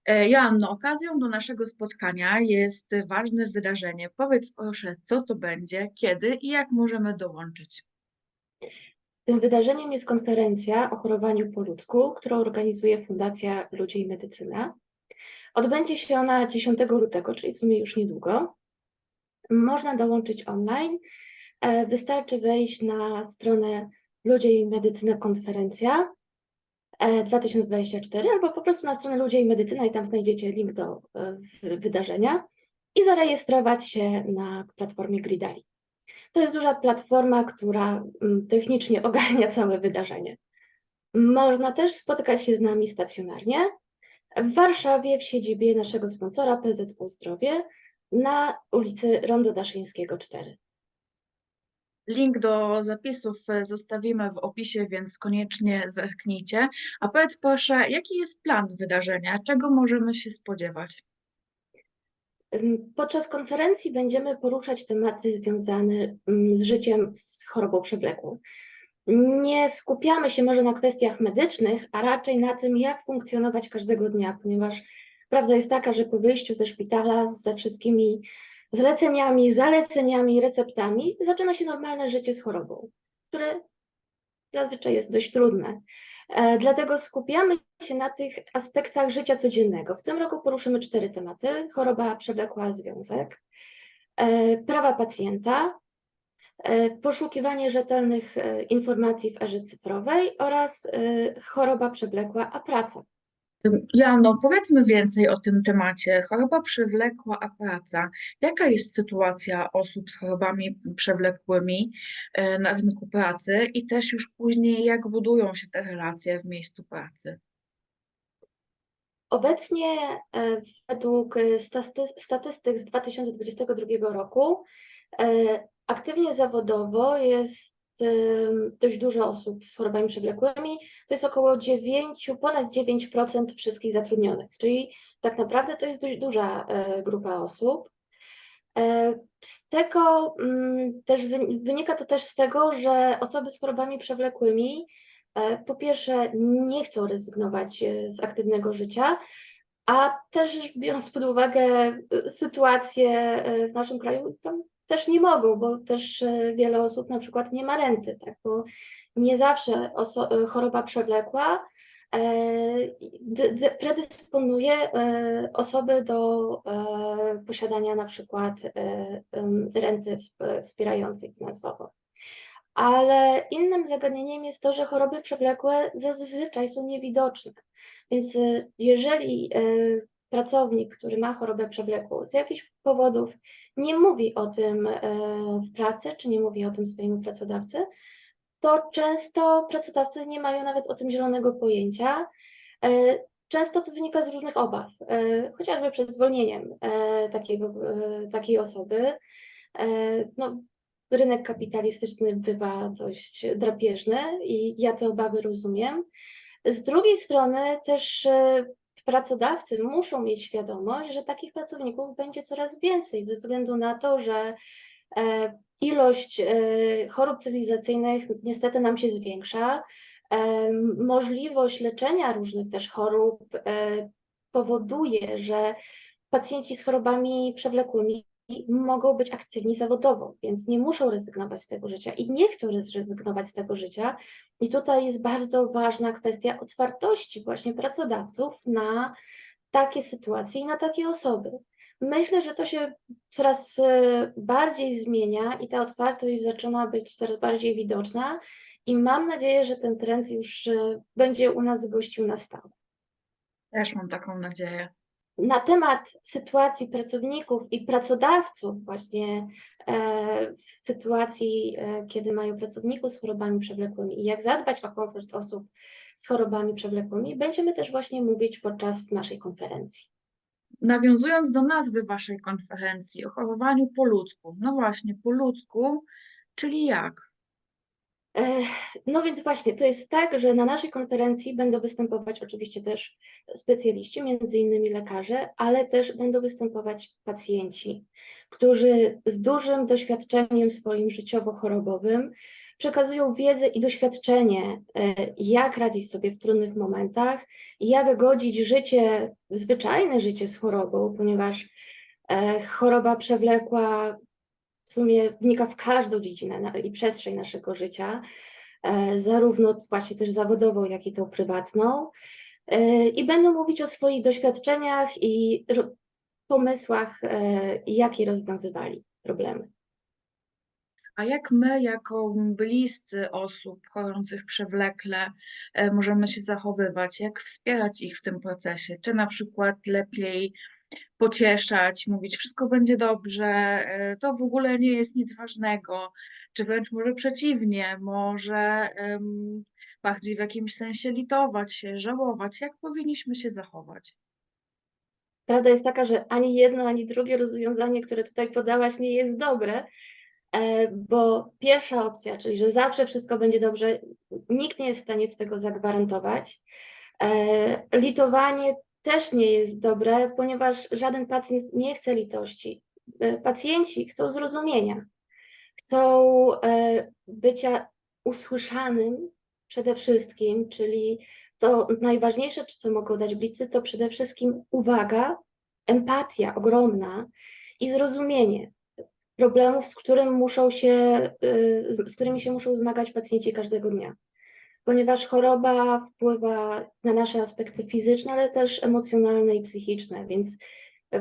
Joanno, okazją do naszego spotkania jest ważne wydarzenie. Powiedz proszę, co to będzie, kiedy i jak możemy dołączyć. Tym wydarzeniem jest konferencja o chorowaniu po ludzku, którą organizuje Fundacja Ludzie i Medycyna. Odbędzie się ona 10 lutego, czyli w sumie już niedługo. Można dołączyć online. Wystarczy wejść na stronę Ludzie i Medycyna Konferencja 2024 albo po prostu na stronę Ludzie i Medycyna i tam znajdziecie link do wydarzenia i zarejestrować się na platformie Gridali. To jest duża platforma, która technicznie ogarnia całe wydarzenie. Można też spotykać się z nami stacjonarnie w Warszawie w siedzibie naszego sponsora PZU Zdrowie na ulicy Rondo Daszyńskiego 4. Link do zapisów zostawimy w opisie, więc koniecznie zerknijcie. A powiedz proszę, jaki jest plan wydarzenia? Czego możemy się spodziewać? Podczas konferencji będziemy poruszać tematy związane z życiem z chorobą przewlekłą. Nie skupiamy się może na kwestiach medycznych, a raczej na tym, jak funkcjonować każdego dnia, ponieważ prawda jest taka, że po wyjściu ze szpitala ze wszystkimi zleceniami, zaleceniami, receptami zaczyna się normalne życie z chorobą, które zazwyczaj jest dość trudne. Dlatego skupiamy się na tych aspektach życia codziennego. W tym roku poruszymy 4 tematy: choroba przewlekła, związek, prawa pacjenta, poszukiwanie rzetelnych informacji w erze cyfrowej oraz choroba przewlekła, a praca. Joanno, powiedzmy więcej o tym temacie. Choroba przewlekła, a praca. Jaka jest sytuacja osób z chorobami przewlekłymi na rynku pracy i też już później, jak budują się te relacje w miejscu pracy? Obecnie według statystyk z 2022 roku aktywnie zawodowo jest dość dużo osób z chorobami przewlekłymi. To jest około 9, ponad 9% wszystkich zatrudnionych, czyli tak naprawdę to jest dość duża grupa osób. Z tego też wynika to też z tego, że osoby z chorobami przewlekłymi po pierwsze nie chcą rezygnować z aktywnego życia, a też biorąc pod uwagę sytuację w naszym kraju, to też nie mogą, bo też wiele osób na przykład nie ma renty, tak? Bo nie zawsze choroba przewlekła predysponuje osoby do posiadania na przykład renty wspierającej finansowo. Ale innym zagadnieniem jest to, że choroby przewlekłe zazwyczaj są niewidoczne. Więc jeżeli pracownik, który ma chorobę przewlekłą, z jakichś powodów nie mówi o tym w pracy, czy nie mówi o tym swojemu pracodawcy, to często pracodawcy nie mają nawet o tym zielonego pojęcia. Często to wynika z różnych obaw, chociażby przed zwolnieniem takiej osoby. No, rynek kapitalistyczny bywa dość drapieżny i ja te obawy rozumiem. Z drugiej strony też pracodawcy muszą mieć świadomość, że takich pracowników będzie coraz więcej ze względu na to, że ilość chorób cywilizacyjnych niestety nam się zwiększa. Możliwość leczenia różnych też chorób powoduje, że pacjenci z chorobami przewlekłymi mogą być aktywni zawodowo, więc nie muszą rezygnować z tego życia i nie chcą rezygnować z tego życia. I tutaj jest bardzo ważna kwestia otwartości właśnie pracodawców na takie sytuacje i na takie osoby. Myślę, że to się coraz bardziej zmienia i ta otwartość zaczyna być coraz bardziej widoczna i mam nadzieję, że ten trend już będzie u nas gościł na stałe. Też mam taką nadzieję. Na temat sytuacji pracowników i pracodawców właśnie w sytuacji, kiedy mają pracowników z chorobami przewlekłymi i jak zadbać o komfort osób z chorobami przewlekłymi, będziemy też właśnie mówić podczas naszej konferencji. Nawiązując do nazwy waszej konferencji o chorowaniu po ludzku. No właśnie, po ludzku, czyli jak? No więc właśnie, to jest tak, że na naszej konferencji będą występować oczywiście też specjaliści, między innymi lekarze, ale też będą występować pacjenci, którzy z dużym doświadczeniem swoim życiowo-chorobowym przekazują wiedzę i doświadczenie, jak radzić sobie w trudnych momentach, jak godzić życie, zwyczajne życie z chorobą, ponieważ choroba przewlekła w sumie wnika w każdą dziedzinę i przestrzeń naszego życia, zarówno właśnie też zawodową, jak i tą prywatną. I będą mówić o swoich doświadczeniach i pomysłach, jakie rozwiązywali problemy. A jak my, jako bliscy osób chorujących przewlekle, możemy się zachowywać? Jak wspierać ich w tym procesie? Czy na przykład lepiej pocieszać, mówić, wszystko będzie dobrze, to w ogóle nie jest nic ważnego, czy wręcz może przeciwnie, może bardziej w jakimś sensie litować się, żałować? Jak powinniśmy się zachować? Prawda jest taka, że ani jedno, ani drugie rozwiązanie, które tutaj podałaś, nie jest dobre, bo pierwsza opcja, czyli że zawsze wszystko będzie dobrze, nikt nie jest w stanie z tego zagwarantować. Litowanie też nie jest dobre, ponieważ żaden pacjent nie chce litości. Pacjenci chcą zrozumienia, chcą bycia usłyszanym przede wszystkim, czyli to najważniejsze, co mogą dać bliscy, to przede wszystkim uwaga, empatia ogromna i zrozumienie problemów, z którymi się muszą zmagać pacjenci każdego dnia. Ponieważ choroba wpływa na nasze aspekty fizyczne, ale też emocjonalne i psychiczne, więc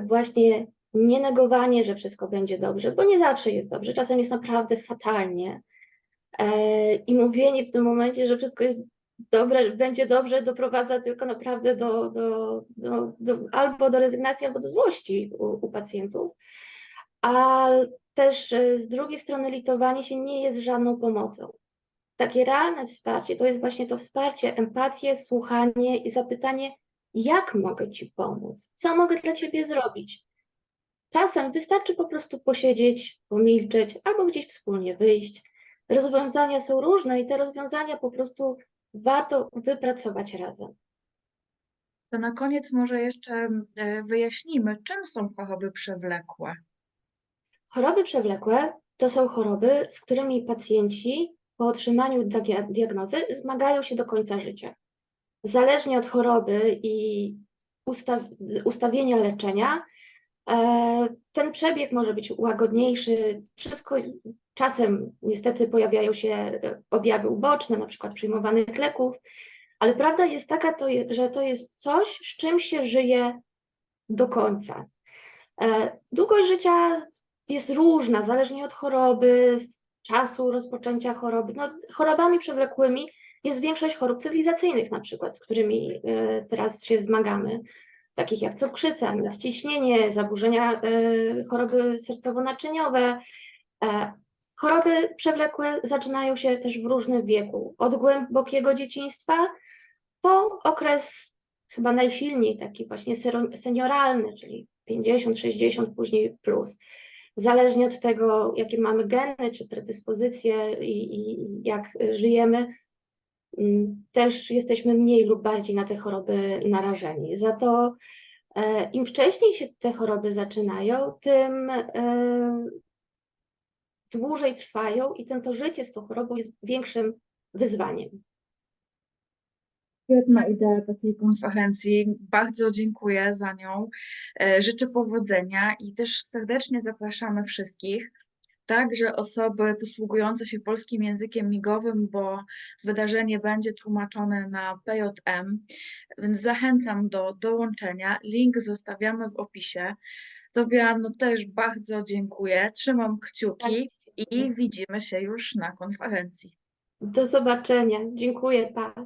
właśnie nie negowanie, że wszystko będzie dobrze, bo nie zawsze jest dobrze, czasem jest naprawdę fatalnie. I mówienie w tym momencie, że wszystko jest dobre, będzie dobrze, doprowadza tylko naprawdę albo do rezygnacji, albo do złości u pacjentów. A też z drugiej strony litowanie się nie jest żadną pomocą. Takie realne wsparcie to jest właśnie to wsparcie, empatię, słuchanie i zapytanie, jak mogę Ci pomóc? Co mogę dla Ciebie zrobić? Czasem wystarczy po prostu posiedzieć, pomilczeć albo gdzieś wspólnie wyjść. Rozwiązania są różne i te rozwiązania po prostu warto wypracować razem. To na koniec może jeszcze wyjaśnimy, czym są choroby przewlekłe. Choroby przewlekłe to są choroby, z którymi pacjenci po otrzymaniu diagnozy zmagają się do końca życia. Zależnie od choroby i ustawienia leczenia, ten przebieg może być łagodniejszy. Wszystko czasem niestety pojawiają się objawy uboczne, na przykład przyjmowanych leków, ale prawda jest taka, że to jest coś, z czym się żyje do końca. Długość życia jest różna, zależnie od choroby, z czasu rozpoczęcia choroby. No, chorobami przewlekłymi jest większość chorób cywilizacyjnych, na przykład, z którymi teraz się zmagamy, takich jak cukrzyca, nadciśnienie, zaburzenia choroby sercowo-naczyniowe. Choroby przewlekłe zaczynają się też w różnym wieku, od głębokiego dzieciństwa po okres chyba najsilniej taki właśnie senioralny, czyli 50, 60, później plus. Zależnie od tego, jakie mamy geny czy predyspozycje i jak żyjemy, też jesteśmy mniej lub bardziej na te choroby narażeni. Za to im wcześniej się te choroby zaczynają, tym dłużej trwają i tym to życie z tą chorobą jest większym wyzwaniem. Świetna idea takiej konferencji. Bardzo dziękuję za nią. Życzę powodzenia i też serdecznie zapraszamy wszystkich, także osoby posługujące się polskim językiem migowym, bo wydarzenie będzie tłumaczone na PJM, więc zachęcam do dołączenia. Link zostawiamy w opisie. Tobie, Anno, też bardzo dziękuję. Trzymam Bardzo kciuki Ci i dziękuję. widzimy się już na konferencji. Do zobaczenia. Dziękuję, pa.